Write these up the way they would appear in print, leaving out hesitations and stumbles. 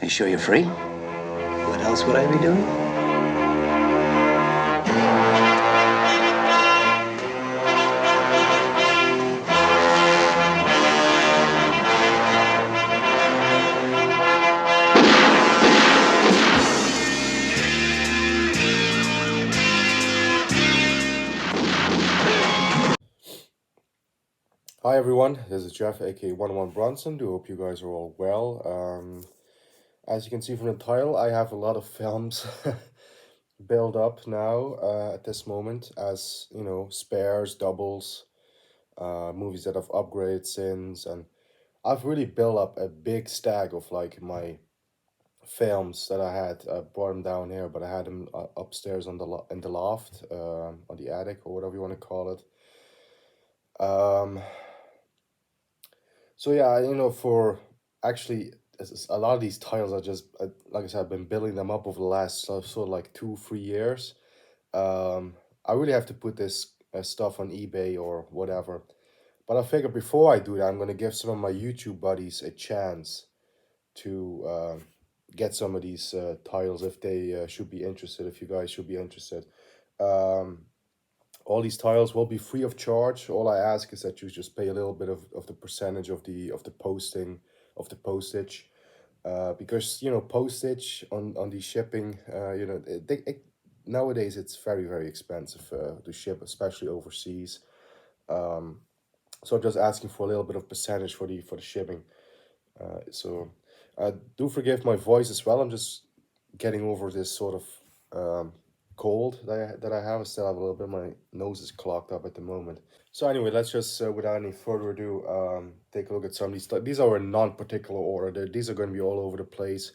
Are you sure you're free? What else would I be doing? Hi everyone, this is Jeff, aka 11 Bronson. Do hope you guys are all well. As you can see from the title, I have a lot of films built up now at this moment as spares, doubles, movies that have upgrades since, and I've really built up a big stack of like my films that I had. I brought them down here, but I had them upstairs on in the loft, on the attic or whatever you want to call it. Um, So yeah, for actually a lot of these titles are just like I said, I've been building them up over the last sort of like 2 3 years. Um, I really have to put this stuff on eBay or whatever. But I figure before I do that, I'm gonna give some of my YouTube buddies a chance to get some of these titles if they should be interested. If you guys should be interested. Um, all these tiles will be free of charge. All I ask is that you just pay a little bit of the percentage of the posting of the postage, because postage on the shipping, nowadays it's very expensive to ship, especially overseas. Um, so I'm just asking for a little bit of percentage for the shipping. So do forgive my voice as well. I'm just getting over this sort of cold that I have. I still have a little bit. My nose is clogged up at the moment. So anyway, let's just without any further ado, take a look at some of these. These are in non-particular order. These are going to be all over the place,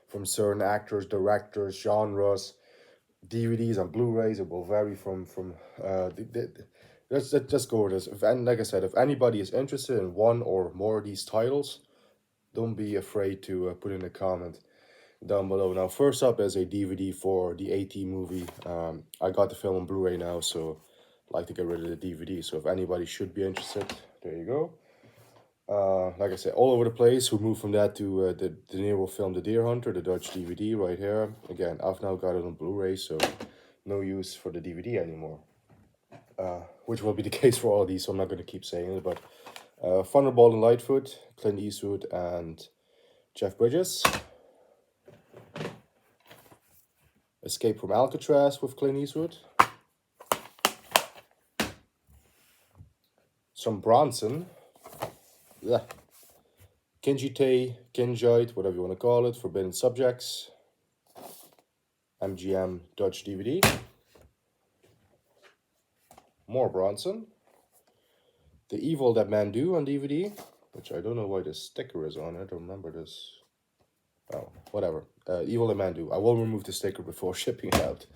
from certain actors, directors, genres, DVDs and Blu-rays. It will vary from. Let's just go over this. And like I said, if anybody is interested in one or more of these titles, don't be afraid to put in a comment down below. Now, first up is a DVD for the AT movie. I got the film on Blu-ray now, so I like to get rid of the DVD. So if anybody should be interested, there you go. Like I said, all over the place. We moved from that to the De Niro film The Deer Hunter, the Dutch DVD right here. Again, I've now got it on Blu-ray, so no use for the DVD anymore. Which will be the case for all of these, so I'm not going to keep saying it. But Thunderball and Lightfoot, Clint Eastwood and Jeff Bridges. Escape from Alcatraz with Clint Eastwood. Some Bronson. Yeah. Kinjite, Kinjite, whatever you want to call it. Forbidden Subjects. MGM Dutch DVD. More Bronson. The Evil That Men Do on DVD, which I don't know why this sticker is on. I don't remember this. Oh, whatever. Evil That Men Do. I will remove the sticker before shipping it out,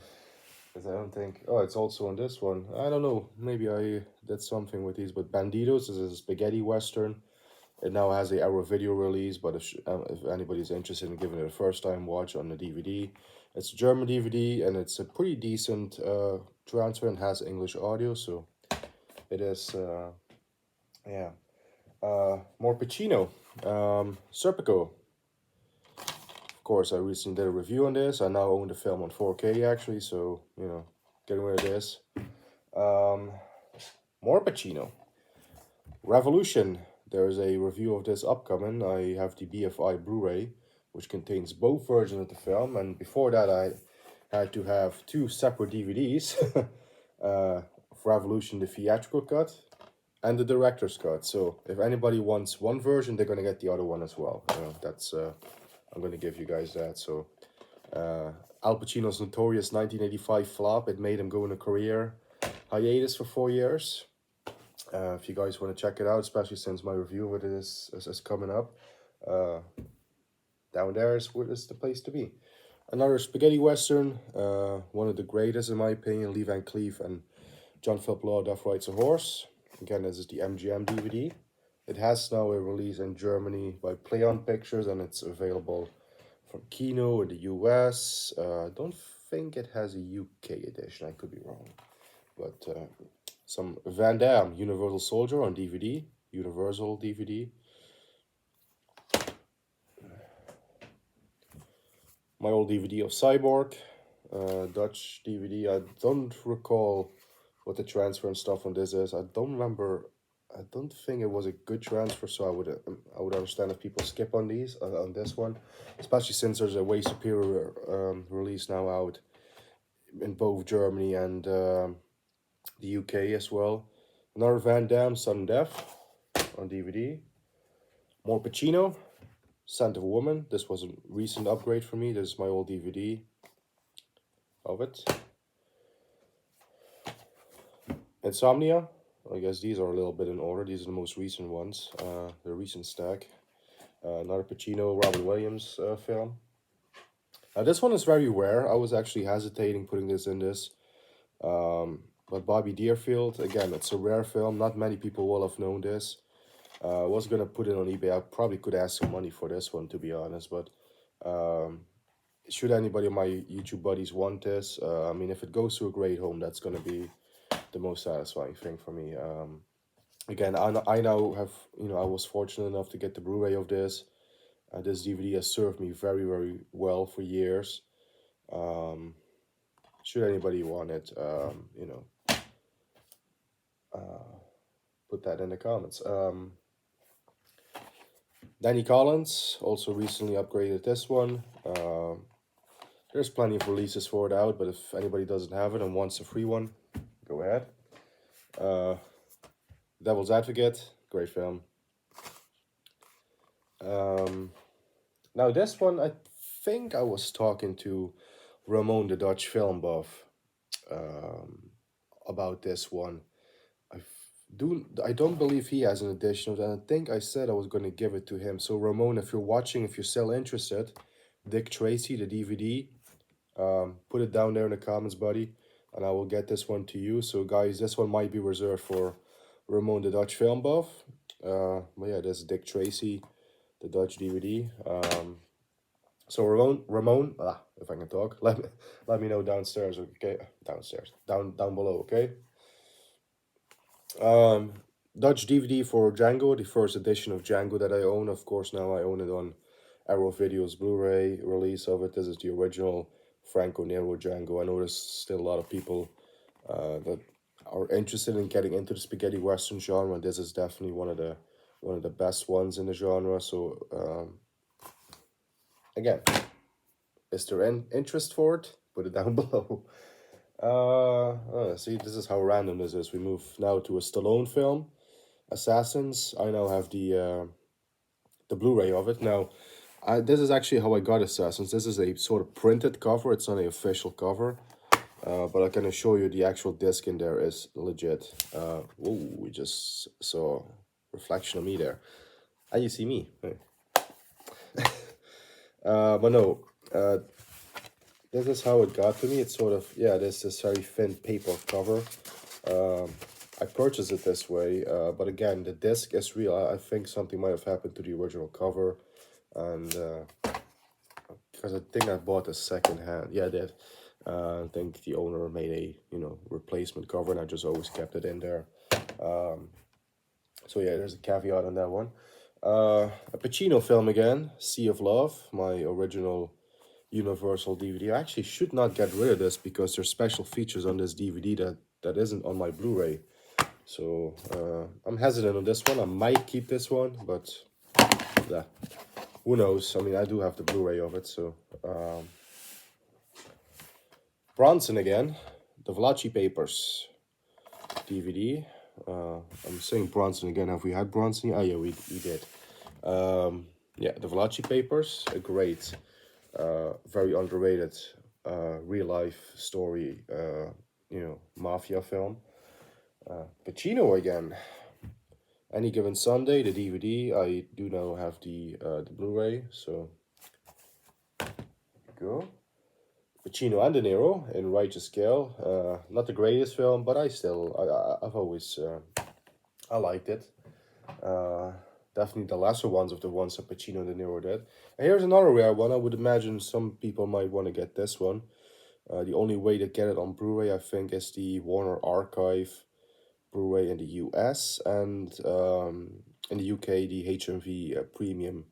because I don't think. Oh, it's also on this one. I don't know. Maybe I did something with these. But Bandidos is a spaghetti western. It now has a Arrow Video release, but if anybody's interested in giving it a first time watch on the DVD, it's a German DVD and it's a pretty decent transfer and has English audio, so it is. Yeah. More Pacino, Serpico. Of course, I recently did a review on this. I now own the film on 4K actually, so getting rid of this. More Pacino. Revolution. There's a review of this upcoming. I have the BFI Blu-ray, which contains both versions of the film, and before that I had to have two separate DVDs. Of Revolution, the theatrical cut, and the director's cut. So if anybody wants one version, they're gonna get the other one as well. That's I'm gonna give you guys that. So Al Pacino's notorious 1985 flop, it made him go in a career hiatus for 4 years. If you guys want to check it out, especially since my review of it is coming up, down there is the place to be. Another spaghetti western, one of the greatest in my opinion, Lee Van Cleef and John Philip Laudeff Rides a Horse. Again, this is the MGM DVD. It has now a release in Germany by Play On Pictures, and it's available from Kino in the US. I don't think it has a UK edition, I could be wrong. But some Van Damme, Universal Soldier on DVD, Universal DVD. my old DVD of Cyborg, Dutch DVD. I don't recall what the transfer and stuff on this is. I don't remember. I don't think it was a good transfer, so I would understand if people skip on these on this one, especially since there's a way superior release now out in both Germany and the UK as well. Another Van Damme, Sudden Death on DVD. More Pacino, Scent of a Woman. This was a recent upgrade for me. This is my old DVD of it. Insomnia. I guess these are a little bit in order. These are the most recent ones. The recent stack. Another Pacino, Robin Williams film. This one is very rare. I was actually hesitating putting this in this. But Bobby Deerfield, again, it's a rare film. Not many people will have known this. I was going to put it on eBay. I probably could ask some money for this one, to be honest. But should anybody of my YouTube buddies want this, I mean, if it goes to a great home, that's going to be the most satisfying thing for me. Again, I now have, I was fortunate enough to get the Blu-ray of this. This DVD has served me very, very well for years. Should anybody want it, put that in the comments. Danny Collins also recently upgraded this one. There's plenty of releases for it out, but if anybody doesn't have it and wants a free one, go ahead. Devil's Advocate, great film. Now this one, I think I was talking to Ramon, the Dutch film buff, about this one. I don't believe he has an edition of that. I think I said I was going to give it to him. So Ramon, if you're watching, if you're still interested, Dick Tracy, the DVD, put it down there in the comments, buddy, and I will get this one to you. So guys, this one might be reserved for Ramon, the Dutch film buff. But yeah, this is Dick Tracy, the Dutch DVD. So Ramon, if I can talk, let me know downstairs, okay? Down below, okay? Dutch DVD for Django, the first edition of Django that I own. Of course, now I own it on Arrow Video's Blu-ray release of it. This is the original Franco Nero Django. I know there's still a lot of people that are interested in getting into the spaghetti western genre. This is definitely one of the best ones in the genre. So again, is there an interest for it? Put it down below. See, this is how random this is. We move now to a Stallone film, Assassins. I now have the Blu-ray of it. Now, this is actually how I got Assassins. This is a sort of printed cover. It's not an official cover. But I'm gonna show you the actual disc in there is legit. Whoa, we just saw reflection of me there. And you see me. Hey. But no, this is how it got to me. It's sort of, yeah, this very thin paper cover. I purchased it this way, but again, the disc is real. I think something might have happened to the original cover, and because I think I bought a second hand. Yeah, I did. I think the owner made a replacement cover, and I just always kept it in there. So yeah, there's a caveat on that one. A Pacino film again, Sea of Love, my original Universal DVD. I actually should not get rid of this because there's special features on this DVD that isn't on my Blu-ray. So I'm hesitant on this one. I might keep this one, but yeah, who knows? I mean, I do have the Blu-ray of it. So Bronson again, the Valachi Papers DVD. I'm saying Bronson again. Have we had Bronson? Oh yeah, we did. Yeah, the Valachi Papers, a great, very underrated real life story, mafia film. Pacino again. Any Given Sunday, the DVD. I do now have the Blu-ray, so go. Pacino and De Niro in Righteous Scale. Not the greatest film, but I've always I liked it. Definitely the lesser ones of the ones that Pacino and De Niro did. And here's another rare one. I would imagine some people might want to get this one. The only way to get it on Blu-ray, I think, is the Warner Archive Blu-ray in the US, and in the UK, the HMV Premium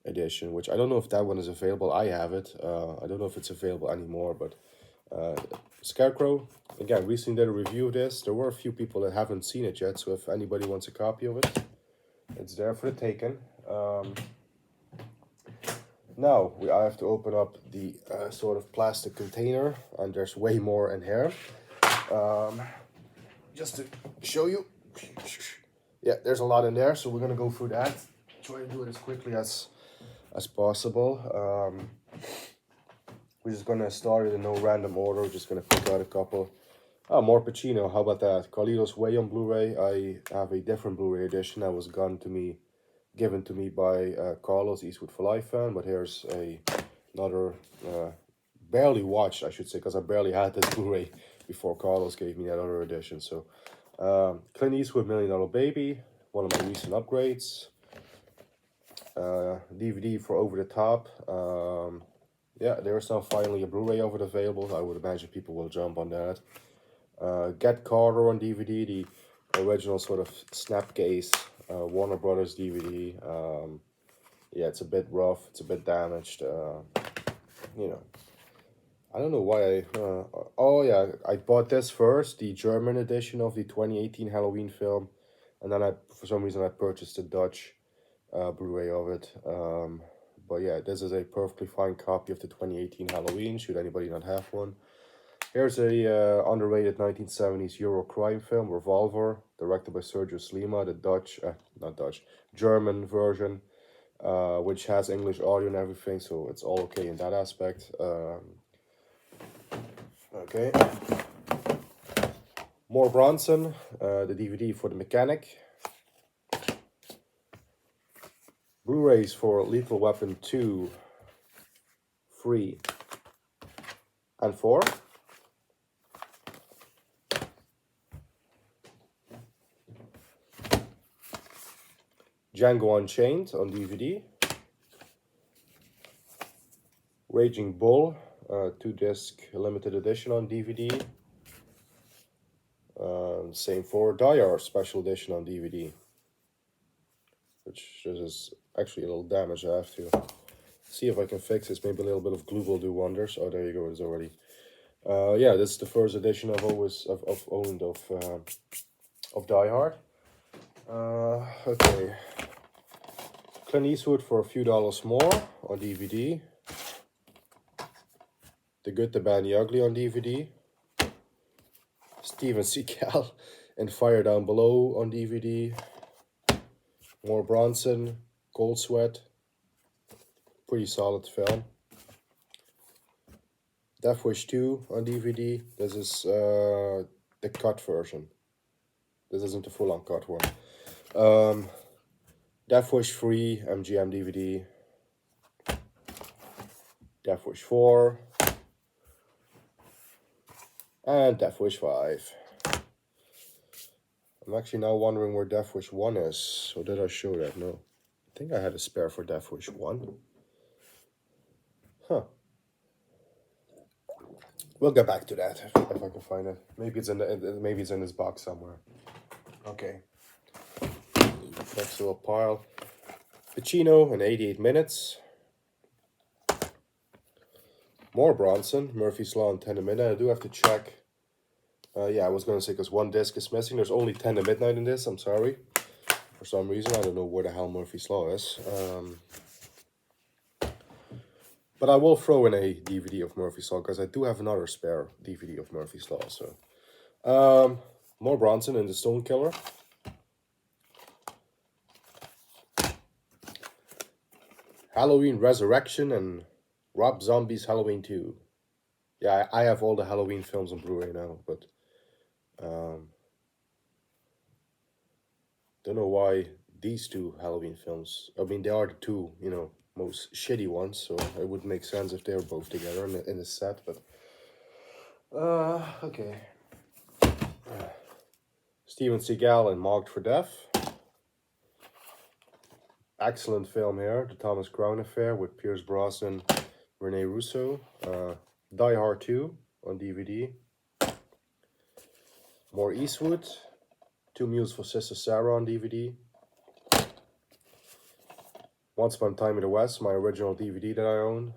edition, which I don't know if that one is available. I have it. I don't know if it's available anymore, but Scarecrow, again, recently did a review of this. There were a few people that haven't seen it yet, so if anybody wants a copy of it, it's there for the taking. Now I have to open up the sort of plastic container, and there's way more in here. Just to show you, yeah, there's a lot in there, so we're gonna go through that. Try to do it as quickly as possible. We're just gonna start it in no random order. We're just gonna pick out a couple. Oh, more Pacino. How about that? Carlito's Way on Blu-ray. I have a different Blu-ray edition that was given to me by Carlos, Eastwood for Life fan. But here's another barely watched, I should say, because I barely had this Blu-ray before Carlos gave me that other edition. So Clint Eastwood, $1 Million Baby, one of my recent upgrades. DVD for Over the Top. Yeah, there is now finally a Blu-ray of it available. I would imagine people will jump on that. Get Carter on DVD, the original sort of Snapcase Warner Brothers DVD. Yeah, it's a bit rough, it's a bit damaged. You know, I don't know why oh yeah, I bought this first, the German edition of the 2018 Halloween film, and then for some reason I purchased the Dutch Blu-ray of it. But yeah, this is a perfectly fine copy of the 2018 Halloween, should anybody not have one. Here's a underrated 1970s Euro crime film, Revolver, directed by Sergio Slima, the German version, which has English audio and everything, so it's all okay in that aspect. Okay. More Bronson, the DVD for The Mechanic. Blu-rays for Lethal Weapon 2, 3, and 4. Django Unchained on DVD. Raging Bull, 2-disc limited edition on DVD. Same for Die Hard special edition on DVD. Which is actually a little damaged. I have to see if I can fix this. Maybe a little bit of glue will do wonders. Oh, there you go. It's already. Yeah, this is the first edition I've owned of Die Hard. Okay. Clint Eastwood for a few dollars more on DVD. The Good, the Bad, and the Ugly on DVD. Steven Seagal and Fire Down Below on DVD. More Bronson, Cold Sweat. Pretty solid film. Death Wish 2 on DVD. This is the cut version. This isn't the full-on cut one. Death Wish 3, MGM DVD. Death Wish 4. And Death Wish 5. I'm actually now wondering where Death Wish 1 is. Or did I show that? No. I think I had a spare for Death Wish 1. Huh. We'll get back to that if I can find it. Maybe it's in this box somewhere. Okay. Next to a pile. Pacino in 88 Minutes. More Bronson, Murphy's Law and 10 to Midnight. I do have to check. Yeah, I was going to say because one disc is missing. There's only 10 to Midnight in this. I'm sorry. For some reason, I don't know where the hell Murphy's Law is. But I will throw in a DVD of Murphy's Law because I do have another spare DVD of Murphy's Law. So, more Bronson and the Stone Killer. Halloween Resurrection and Rob Zombie's Halloween 2. Yeah, I have all the Halloween films on Blu-ray now, but don't know why these two Halloween films. I mean, they are the two, most shitty ones, so it would make sense if they were both together in a set, but okay. Steven Seagal and Marked for Death. Excellent film here, The Thomas Crown Affair with Pierce Brosnan, Rene Russo. Die Hard 2 on DVD. More Eastwood. Two Mules for Sister Sarah on DVD. Once Upon a Time in the West, my original DVD that I own.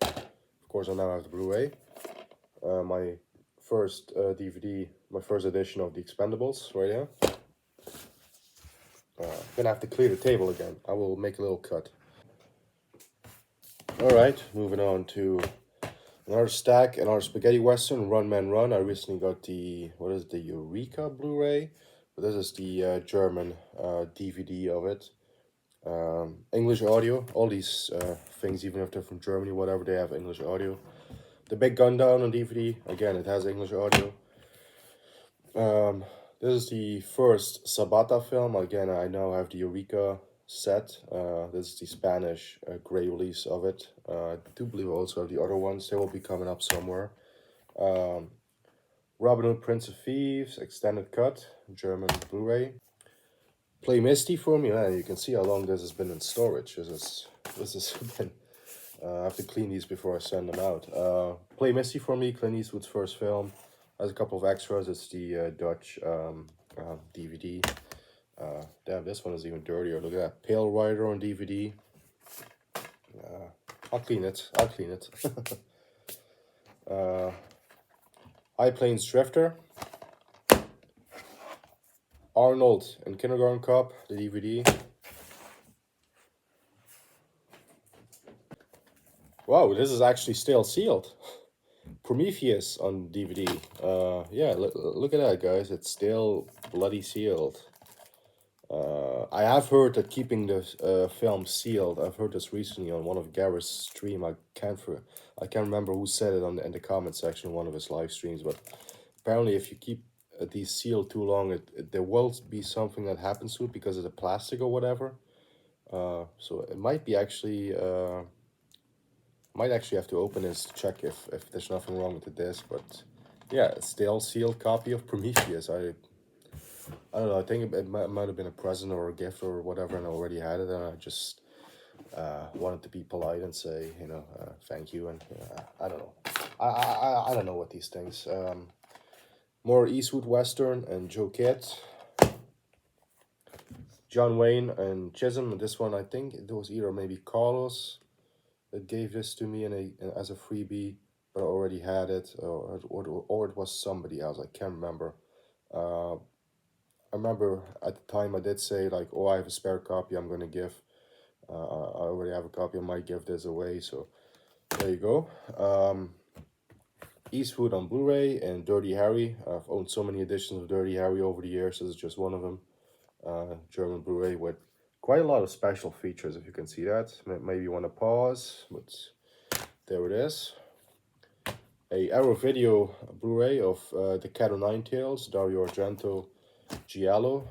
Of course, I now have the Blu-ray. My first DVD, my first edition of The Expendables, right here. I'm gonna have to clear the table again. I will make a little cut. Alright, moving on to another stack, another spaghetti western, Run Man Run. I recently got the, what is it, the Eureka Blu-ray? But this is the German DVD of it. English audio, all these things, even if they're from Germany, whatever, they have English audio. The Big Gun Down on DVD, again, it has English audio. This is the first Sabata film. Again, I now have the Eureka set. This is the Spanish gray release of it. I do believe I also have the other ones. They will be coming up somewhere. Robin Hood, Prince of Thieves, extended cut, German Blu-ray. Play Misty for me. You can see how long this has been in storage. This has been. I have to clean these before I send them out. Play Misty for me, Clint Eastwood's first film. Has a couple of extras. It's the Dutch DVD. Damn, this one is even dirtier. Look at that. Pale Rider on DVD. I'll clean it. High Plains Drifter. Arnold and Kindergarten Cop, the DVD. Wow, this is actually still sealed. Prometheus on DVD. Yeah, look at that, guys. It's still bloody sealed. I have heard that keeping the film sealed. I've heard this recently on one of Gareth's stream. I can't remember who said it in the comment section of one of his live streams. But apparently, if you keep these sealed too long, there will be something that happens to it because of the plastic or whatever. So it might be actually. Might actually have to open this to check if there's nothing wrong with the disc, but yeah, it's still sealed copy of Prometheus. I don't know, I think it might have been a present or a gift or whatever, and I already had it, and I just wanted to be polite and say, you know, thank you, and I don't know. I don't know what these things. More Eastwood Western and Joe Kidd. John Wayne and Chisholm. This one, I think it was either maybe Carlos that gave this to me as a freebie, but I already had it, or it was somebody else. I can't remember. I remember at the time I did say like, oh, I have a spare copy I'm gonna give. I already have a copy. I might give this away. So there you go. Eastwood on Blu-ray and Dirty Harry. I've owned so many editions of Dirty Harry over the years. This is just one of them. German Blu-ray with quite a lot of special features, if you can see that. Maybe you want to pause, but there it is. A Arrow Video Blu-ray of The Cat o' Nine Tails, Dario Argento, Giallo.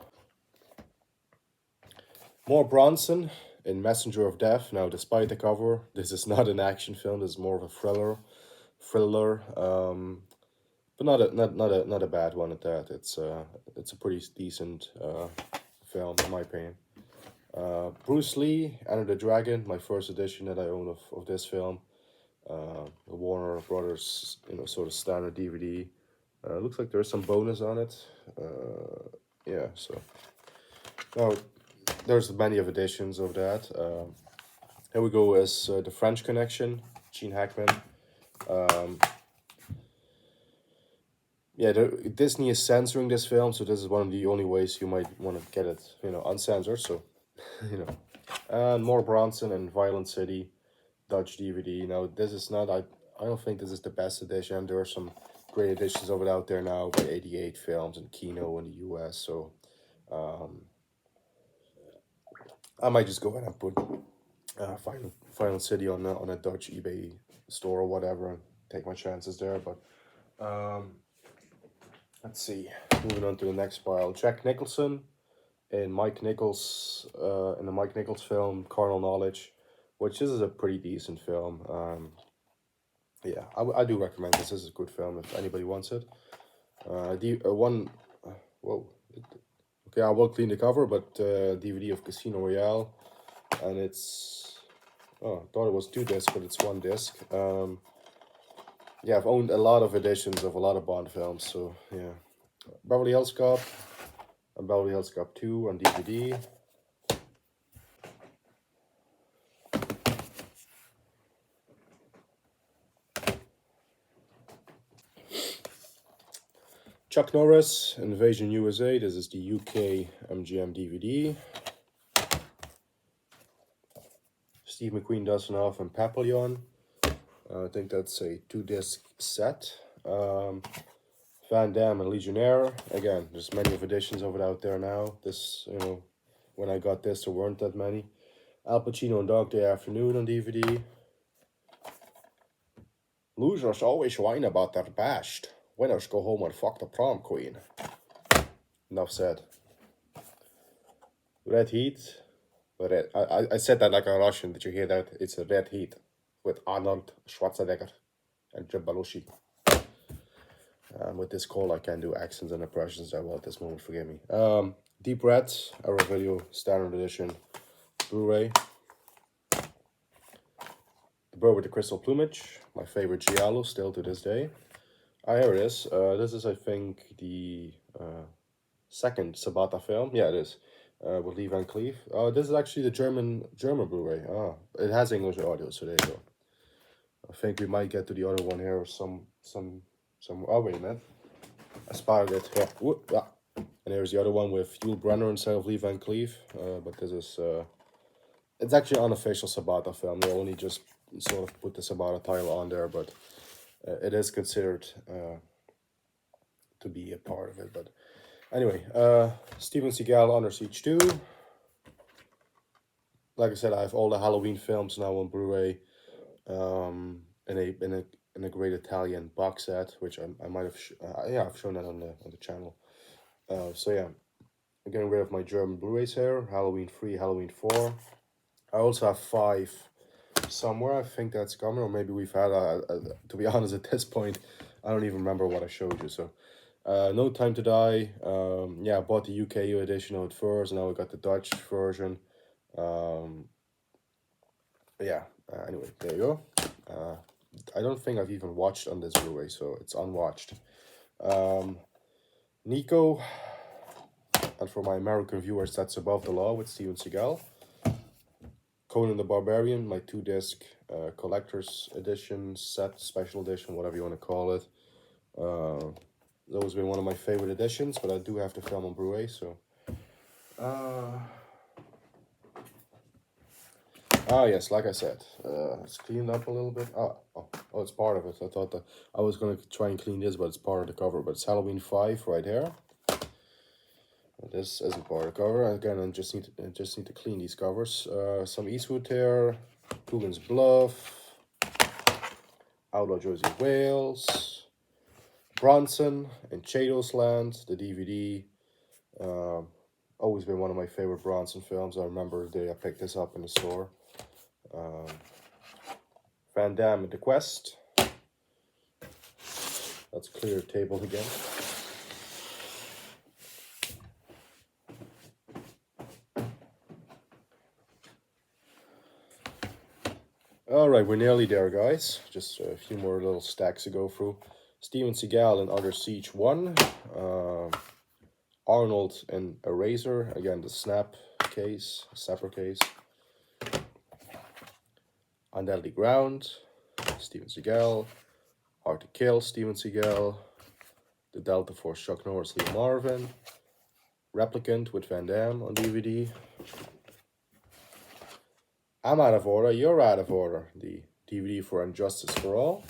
More Bronson in Messenger of Death. Now, despite the cover, this is not an action film. This is more of a thriller, but not a bad one at that. It's a pretty decent film in my opinion. Bruce Lee, Enter the Dragon, my first edition that I own of this film. The Warner Brothers, sort of standard DVD. Looks like there's some bonus on it. Yeah, so now there's many of editions of that. Here we go as The French Connection, Gene Hackman. Yeah, Disney is censoring this film, so this is one of the only ways you might want to get it, uncensored. So, and more Bronson and Violent City, Dutch DVD. Now, this is not. I don't think this is the best edition. There are some great editions of it out there now by 88 Films and Kino in the US. So, I might just go ahead and put Violent City on a Dutch eBay store or whatever and take my chances there. But let's see. Moving on to the next pile. Jack Nicholson in Mike Nichols in the Mike Nichols film Carnal Knowledge, which is a pretty decent film. Yeah, I do recommend this. This is a good film if anybody wants it. Whoa. Okay, I will clean the cover, but DVD of Casino Royale, and it's, I thought it was 2 discs, but it's 1 disc. Yeah, I've owned a lot of editions of a lot of Bond films, so yeah. Beverly Hills Cop and Beverly Hills Cop 2 on DVD. Chuck Norris, Invasion USA. This is the UK MGM DVD. Steve McQueen, Dustin Hoff, and Papillon. I think that's a 2-disc set. Van Damme and Legionnaire. Again, there's many of editions of it out there now. This, when I got this, there weren't that many. Al Pacino and Dog Day Afternoon on DVD. Losers always whine about their past. Winners go home and fuck the prom queen. Enough said. Red Heat. I said that like a Russian. Did you hear that? It's a Red Heat with Arnold Schwarzenegger and Jim Belushi. With this call, I can't do accents and impressions that well at this moment. Forgive me. Deep Red, Arrow Video Standard Edition, Blu-ray. The Bird with the Crystal Plumage, my favorite giallo still to this day. Here it is. This is, I think, the second Sabata film. Yeah, it is. With Lee Van Cleef. This is actually the German Blu-ray. It has English audio, so there you go. I think we might get to the other one here. Some. Oh wait a minute. I spotted it. Yeah. Whoop, yeah. And here's the other one with Yul Brynner instead of Lee Van Cleef. But this is it's actually an unofficial Sabata film. They only just sort of put the Sabata title on there, but it is considered to be a part of it. But anyway, Steven Seagal Under Siege 2. Like I said, I have all the Halloween films now on Blu-ray. In a great Italian box set, which I might have I've shown that on the channel. So yeah, I'm getting rid of my German Blu-rays here. Halloween 3, Halloween 4. I also have 5 somewhere. I think that's coming, or maybe we've had. To be honest, at this point, I don't even remember what I showed you. So, No Time to Die. Yeah, I bought the UK edition of it first. Now I got the Dutch version. Yeah. Anyway, there you go. I don't think I've even watched on this Blu-ray, so it's unwatched. Nico, and for my American viewers, that's Above the Law with Steven Seagal. Conan the Barbarian, my 2-disc collector's edition, set, special edition, whatever you want to call it. It's always been one of my favorite editions, but I do have the film on Blu-ray, so... yes, like I said, it's cleaned up a little bit. Oh, it's part of it. I thought that I was going to try and clean this, but it's part of the cover. But it's Halloween 5 right here. This isn't part of the cover. Again, I just need to clean these covers. Some Eastwood here, Coogan's Bluff, Outlaw Josie Wales, Bronson and Chados Land, the DVD. Always been one of my favorite Bronson films. I remember the day I picked this up in the store. Van Damme and The Quest. Let's clear the table again. Alright, we're nearly there, guys. Just a few more little stacks to go through. Steven Seagal and Under Siege 1. Arnold and Eraser. Again, the snapper case. On Deadly Ground, Steven Seagal. Hard to Kill, Steven Seagal. The Delta Force, Chuck Norris, Lee Marvin. Replicant with Van Damme on DVD. I'm Out of Order, You're Out of Order, the DVD for Injustice for All.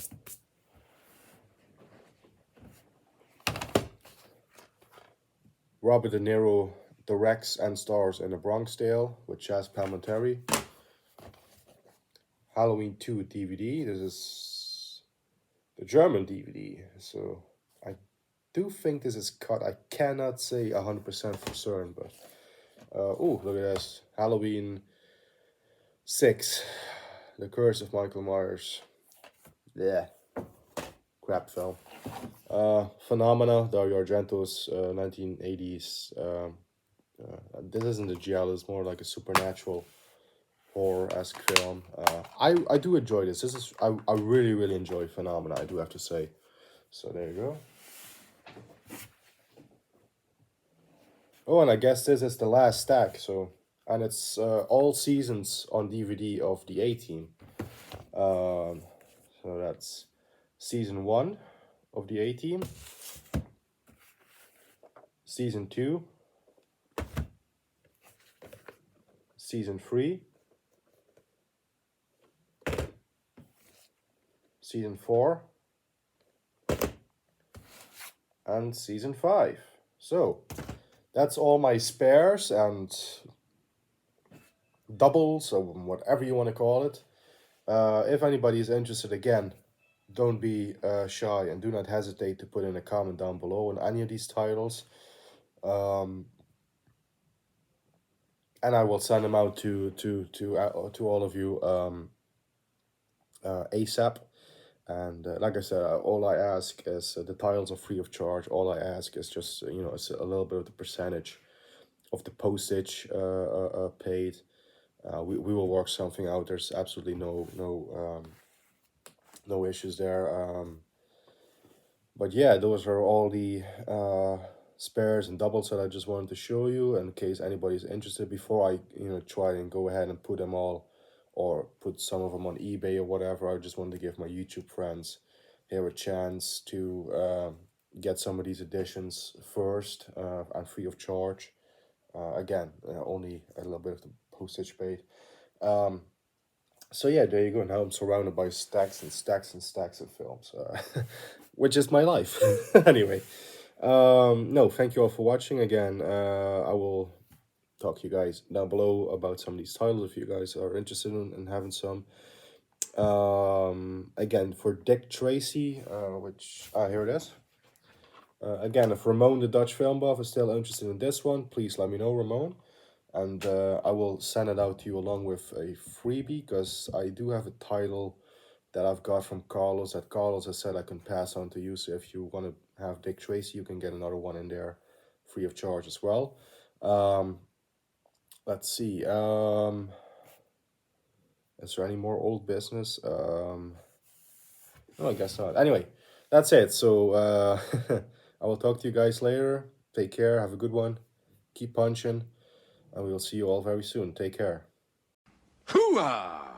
Robert De Niro directs and stars in The Bronx Tale with Chaz Palminteri. Halloween 2 DVD. This is the German DVD, so I do think this is cut. I cannot say 100% for certain, but oh, look at this. Halloween 6, The Curse of Michael Myers. Yeah, crap film. Phenomena, Dario Argento's 1980s. This isn't a giallo, it's more like a supernatural horror-esque film. I do enjoy this. I really enjoy Phenomena, I do have to say. So there you go. Oh, and I guess this is the last stack. So, and it's all seasons on DVD of the A-Team. So that's season 1 of the A-Team. Season 2, Season 3, Season 4, and Season 5. So, that's all my spares and doubles, or whatever you want to call it. If anybody is interested, again, don't be shy and do not hesitate to put in a comment down below on any of these titles. And I will send them out to all of you ASAP. And like I said, all I ask is the titles are free of charge. All I ask is just it's a little bit of the percentage of the postage paid. We will work something out. There's absolutely no issues there. But yeah, those are all the spares and doubles that I just wanted to show you in case anybody's interested before I try and go ahead and put them all or put some of them on eBay or whatever. I just wanted to give my YouTube friends here a chance to get some of these editions first and free of charge. Again, only a little bit of the postage paid. So yeah, there you go. Now I'm surrounded by stacks and stacks and stacks of films, which is my life. Anyway, no, thank you all for watching. Again, I will talk to you guys down below about some of these titles if you guys are interested in having some. Again, for Dick Tracy, which here it is. Again, if Ramon the Dutch film buff is still interested in this one, please let me know, Ramon. And I will send it out to you along with a freebie, because I do have a title that I've got from Carlos that Carlos has said I can pass on to you. So if you want to have Dick Tracy, you can get another one in there free of charge as well. Let's see. Is there any more old business? No, I guess not. Anyway, that's it. So I will talk to you guys later. Take care. Have a good one. Keep punching. And we will see you all very soon. Take care. Hoo-ah!